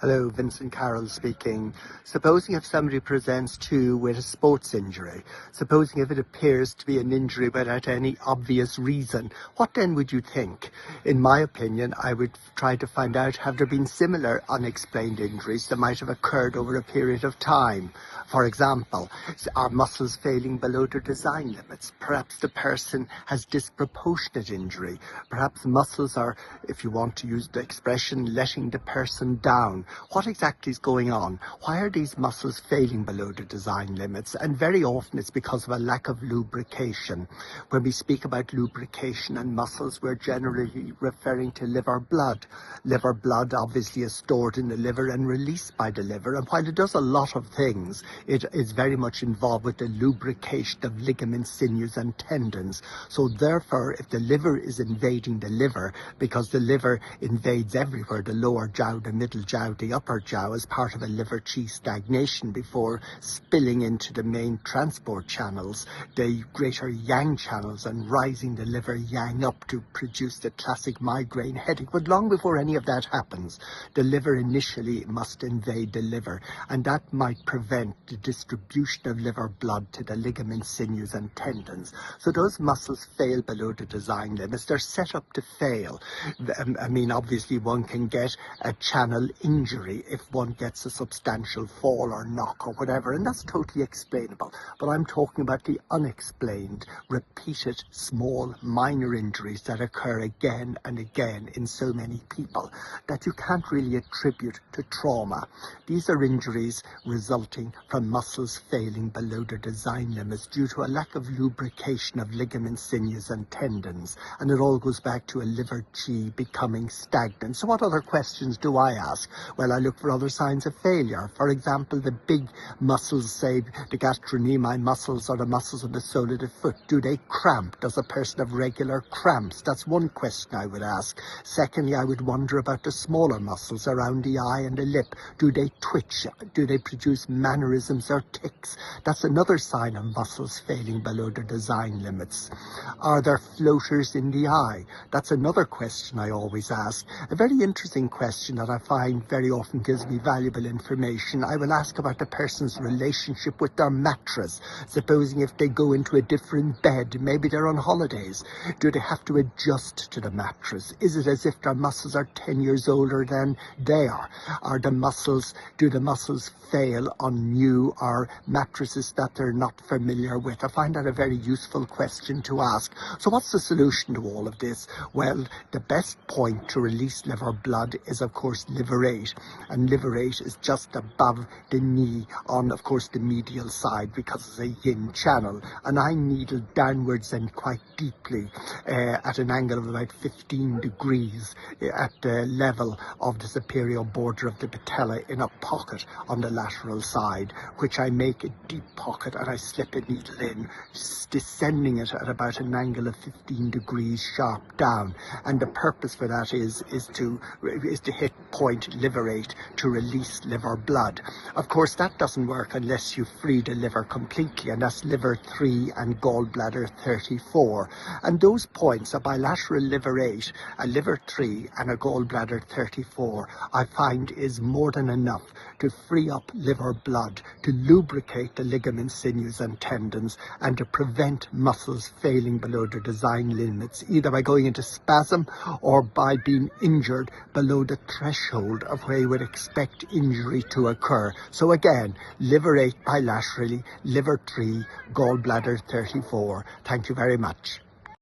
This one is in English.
Hello, Vincent Carroll speaking. Supposing if somebody presents to you with a sports injury, supposing if it appears to be an injury without any obvious reason, what then would you think? In my opinion, I would try to find out, have there been similar unexplained injuries that might have occurred over a period of time? For example, are muscles failing below their design limits? Perhaps the person has disproportionate injury. Perhaps muscles are, if you want to use the expression, letting the person down. What exactly is going on? Why are these muscles failing below the design limits? And very often it's because of a lack of lubrication. When we speak about lubrication and muscles, we're generally referring to liver blood. Liver blood obviously is stored in the liver and released by the liver. And while it does a lot of things, it is very much involved with the lubrication of ligaments, sinews and tendons. So therefore, if the liver is invading the liver, because the liver invades everywhere, the lower jaw, the middle jaw, the upper jaw, as part of a liver qi stagnation before spilling into the main transport channels, the greater yang channels, and rising the liver yang up to produce the classic migraine headache. But long before any of that happens, the liver initially must invade the liver, and that might prevent the distribution of liver blood to the ligaments, sinews and tendons. So those muscles fail below the design limits. They're set up to fail. I mean, obviously one can get a channel injury if one gets a substantial fall or knock or whatever, and that's totally explainable. But I'm talking about the unexplained, repeated, small, minor injuries that occur again and again in so many people that you can't really attribute to trauma. These are injuries resulting from muscles failing below their design limits due to a lack of lubrication of ligaments, sinews and tendons, and it all goes back to a liver qi becoming stagnant. So what other questions do I ask? Well, I look for other signs of failure. For example, the big muscles, say the gastrocnemi muscles or the muscles of the sole of the foot, do they cramp? Does a person have regular cramps? That's one question I would ask. Secondly, I would wonder about the smaller muscles around the eye and the lip. Do they twitch? Do they produce mannerisms or tics? That's another sign of muscles failing below their design limits. Are there floaters in the eye? That's another question I always ask. A very interesting question that I find very often gives me valuable information. I will ask about the person's relationship with their mattress. Supposing if they go into a different bed, maybe they're on holidays, do they have to adjust to the mattress? Is it as if their muscles are 10 years older than they are? Do the muscles fail on new or mattresses that they're not familiar with? I find that a very useful question to ask. So what's the solution to all of this? Well, the best point to release liver blood is, of course, liver 8. And liver 8 is just above the knee on, of course, the medial side, because it's a yin channel. And I needle downwards and quite deeply at an angle of about 15 degrees at the level of the superior border of the patella in a pocket on the lateral side, which I make a deep pocket and I slip a needle in, descending it at about an angle of 15 degrees sharp down. And the purpose for that is to hit point liver 8 to release liver blood. Of course, that doesn't work unless you free the liver completely, and that's liver 3 and gallbladder 34. And those points, a bilateral liver 8, a liver 3 and a gallbladder 34, I find is more than enough to free up liver blood, to lubricate the ligaments, sinews and tendons, and to prevent muscles failing below their design limits, either by going into spasm or by being injured below the threshold of where you would expect injury to occur. So again, liver 8 bilaterally, liver 3, gallbladder 34. Thank you very much.